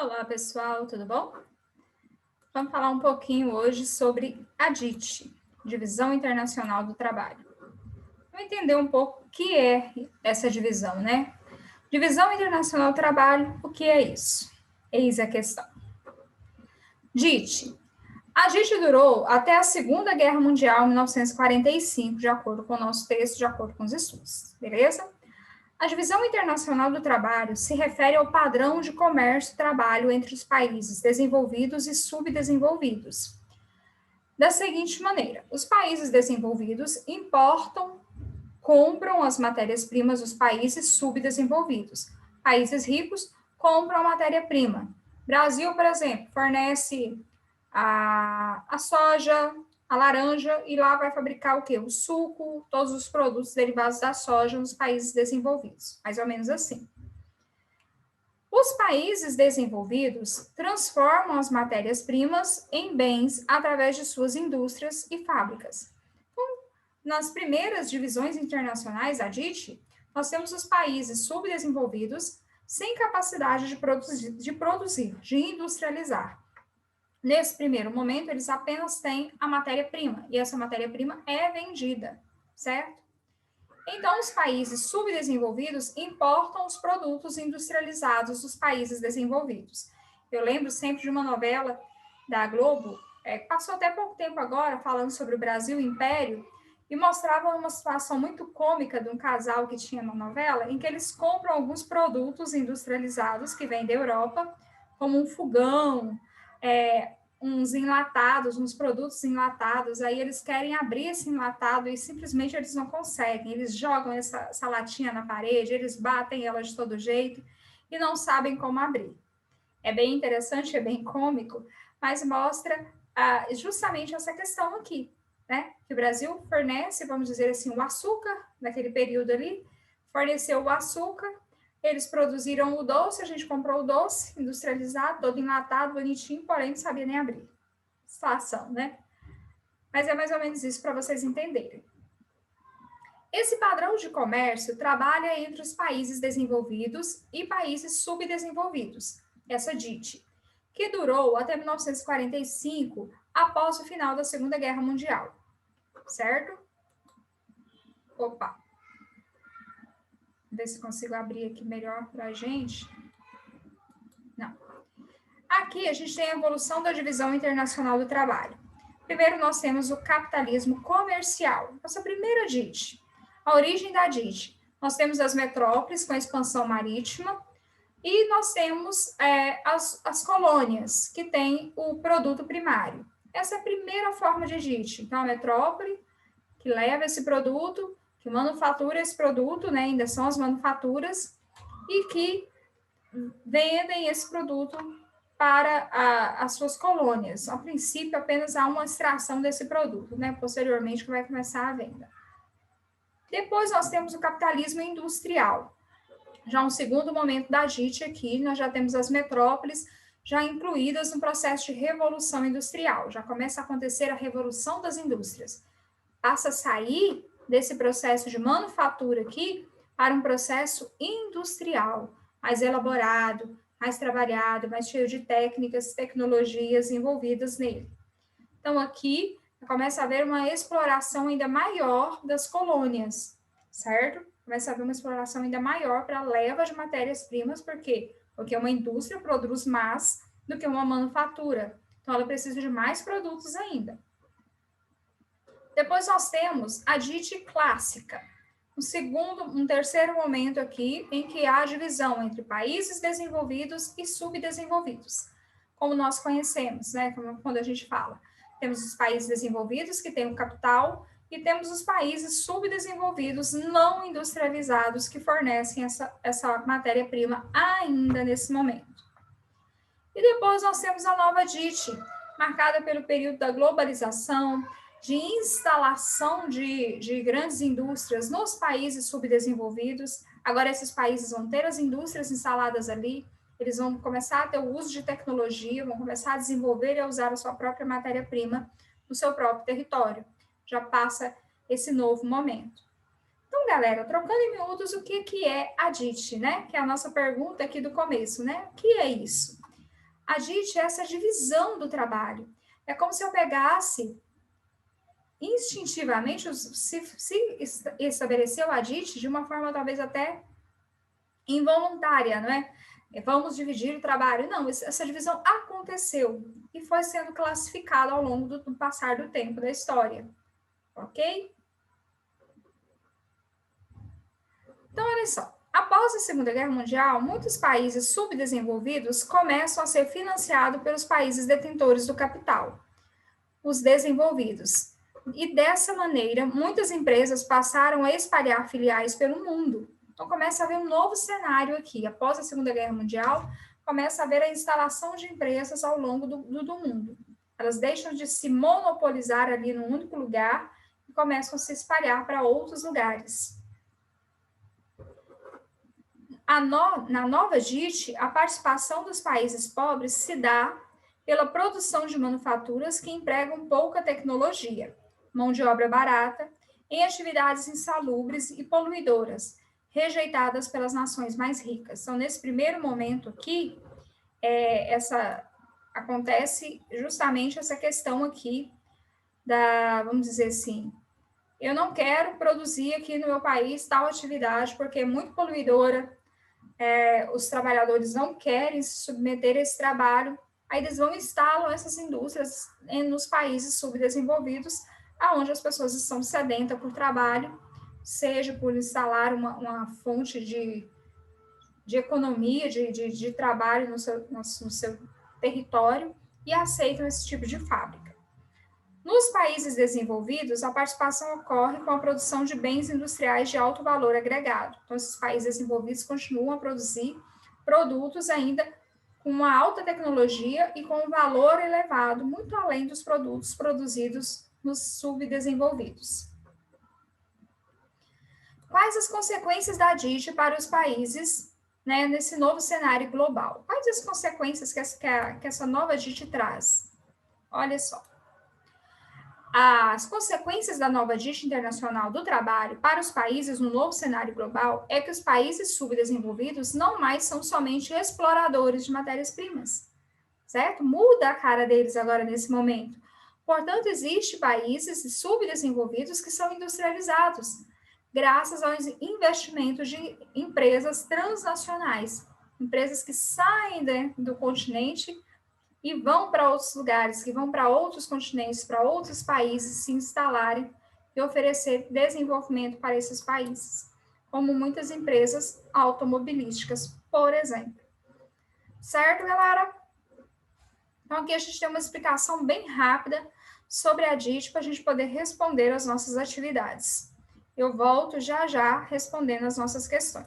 Olá, pessoal, tudo bom? Vamos falar um pouquinho hoje sobre a DIT, Divisão Internacional do Trabalho. Vamos entender um pouco o que é essa divisão, né? Divisão Internacional do Trabalho, o que é isso? Eis a questão. DIT. A DIT durou até a Segunda Guerra Mundial, em 1945, de acordo com o nosso texto, de acordo com os estudos, beleza? A Divisão Internacional do Trabalho se refere ao padrão de comércio e trabalho entre os países desenvolvidos e subdesenvolvidos. Da seguinte maneira: os países desenvolvidos importam, compram as matérias-primas dos países subdesenvolvidos. Países ricos compram a matéria-prima. Brasil, por exemplo, fornece a soja, a laranja, e lá vai fabricar o quê? O suco, todos os produtos derivados da soja nos países desenvolvidos. Mais ou menos assim. Os países desenvolvidos transformam as matérias-primas em bens através de suas indústrias e fábricas. Então, nas primeiras divisões internacionais da DIT, nós temos os países subdesenvolvidos sem capacidade de industrializar. Nesse primeiro momento, eles apenas têm a matéria-prima, e essa matéria-prima é vendida, certo? Então, os países subdesenvolvidos importam os produtos industrializados dos países desenvolvidos. Eu lembro sempre de uma novela da Globo, passou até pouco tempo agora, falando sobre o Brasil Império, e mostrava uma situação muito cômica de um casal que tinha na novela, em que eles compram alguns produtos industrializados que vêm da Europa, como um fogão, uns enlatados, uns produtos enlatados, aí eles querem abrir esse enlatado e simplesmente eles não conseguem, eles jogam essa latinha na parede, eles batem ela de todo jeito e não sabem como abrir. É bem interessante, é bem cômico, mas mostra justamente essa questão aqui, né? Que o Brasil fornece, vamos dizer assim, o açúcar, naquele período ali, forneceu o açúcar, eles produziram o doce, a gente comprou o doce industrializado, todo enlatado, bonitinho, porém não sabia nem abrir. Situação, né? Mas é mais ou menos isso para vocês entenderem. Esse padrão de comércio trabalha entre os países desenvolvidos e países subdesenvolvidos, essa DIT, que durou até 1945, após o final da Segunda Guerra Mundial. Certo? Opa! Ver se consigo abrir aqui melhor para a gente. Não. Aqui a gente tem a evolução da divisão internacional do trabalho. Primeiro nós temos o capitalismo comercial, nossa primeira DIT. A origem da DIT. Nós temos as metrópoles com a expansão marítima e nós temos as colônias, que têm o produto primário. Essa é a primeira forma de DIT. Então, a metrópole, que leva esse produto, que manufatura esse produto, né, ainda são as manufaturas, e que vendem esse produto para as suas colônias. A princípio, apenas há uma extração desse produto, né? Posteriormente, que vai começar a venda. Depois, nós temos o capitalismo industrial. Já um segundo momento da DIT aqui, nós já temos as metrópoles já incluídas no processo de revolução industrial. Já começa a acontecer a revolução das indústrias. Passa a sair desse processo de manufatura aqui para um processo industrial, mais elaborado, mais trabalhado, mais cheio de técnicas, tecnologias envolvidas nele. Então, aqui começa a haver uma exploração ainda maior das colônias, certo? Começa a haver uma exploração ainda maior para a leva de matérias-primas, por quê? Porque uma indústria produz mais do que uma manufatura. Então, ela precisa de mais produtos ainda. Depois nós temos a DIT clássica, um terceiro momento aqui em que há a divisão entre países desenvolvidos e subdesenvolvidos, como nós conhecemos, né? Quando a gente fala. Temos os países desenvolvidos que têm o capital e temos os países subdesenvolvidos não industrializados que fornecem essa matéria-prima ainda nesse momento. E depois nós temos a nova DIT, marcada pelo período da globalização, de instalação de grandes indústrias nos países subdesenvolvidos. Agora, esses países vão ter as indústrias instaladas ali, eles vão começar a ter o uso de tecnologia, vão começar a desenvolver e a usar a sua própria matéria-prima no seu próprio território. Já passa esse novo momento. Então, galera, trocando em miúdos, o que é a DIT, né? Que é a nossa pergunta aqui do começo, né? O que é isso? A DIT é essa divisão do trabalho. É como se eu pegasse instintivamente, se estabeleceu a DIT de uma forma talvez até involuntária, não é? Vamos dividir o trabalho. Não, essa divisão aconteceu e foi sendo classificada ao longo do passar do tempo da história, ok? Então, olha só. Após a Segunda Guerra Mundial, muitos países subdesenvolvidos começam a ser financiados pelos países detentores do capital, os desenvolvidos. E dessa maneira, muitas empresas passaram a espalhar filiais pelo mundo. Então, começa a haver um novo cenário aqui. Após a Segunda Guerra Mundial, começa a haver a instalação de empresas ao longo do mundo. Elas deixam de se monopolizar ali num único lugar e começam a se espalhar para outros lugares. Na nova DIT, a participação dos países pobres se dá pela produção de manufaturas que empregam pouca tecnologia, mão de obra barata, em atividades insalubres e poluidoras, rejeitadas pelas nações mais ricas. Então, nesse primeiro momento aqui, acontece justamente essa questão aqui vamos dizer assim, eu não quero produzir aqui no meu país tal atividade porque é muito poluidora, os trabalhadores não querem se submeter a esse trabalho, aí eles vão instalar essas indústrias nos países subdesenvolvidos, aonde as pessoas estão sedentas por trabalho, seja por instalar uma fonte de economia, de trabalho no seu território, e aceitam esse tipo de fábrica. Nos países desenvolvidos, a participação ocorre com a produção de bens industriais de alto valor agregado. Então, esses países desenvolvidos continuam a produzir produtos ainda com uma alta tecnologia e com um valor elevado, muito além dos produtos produzidos nos subdesenvolvidos. Quais as consequências da DIT para os países, né, nesse novo cenário global? Quais as consequências que essa nova DIT traz? Olha só. As consequências da nova DIT internacional do trabalho para os países no novo cenário global é que os países subdesenvolvidos não mais são somente exploradores de matérias-primas, certo? Muda a cara deles agora nesse momento. Portanto, existem países subdesenvolvidos que são industrializados, graças aos investimentos de empresas transnacionais, empresas que saem do continente e vão para outros lugares, que vão para outros continentes, para outros países se instalarem e oferecer desenvolvimento para esses países, como muitas empresas automobilísticas, por exemplo. Certo, galera? Então, aqui a gente tem uma explicação bem rápida sobre a DIT para a gente poder responder às nossas atividades. Eu volto já já respondendo as nossas questões.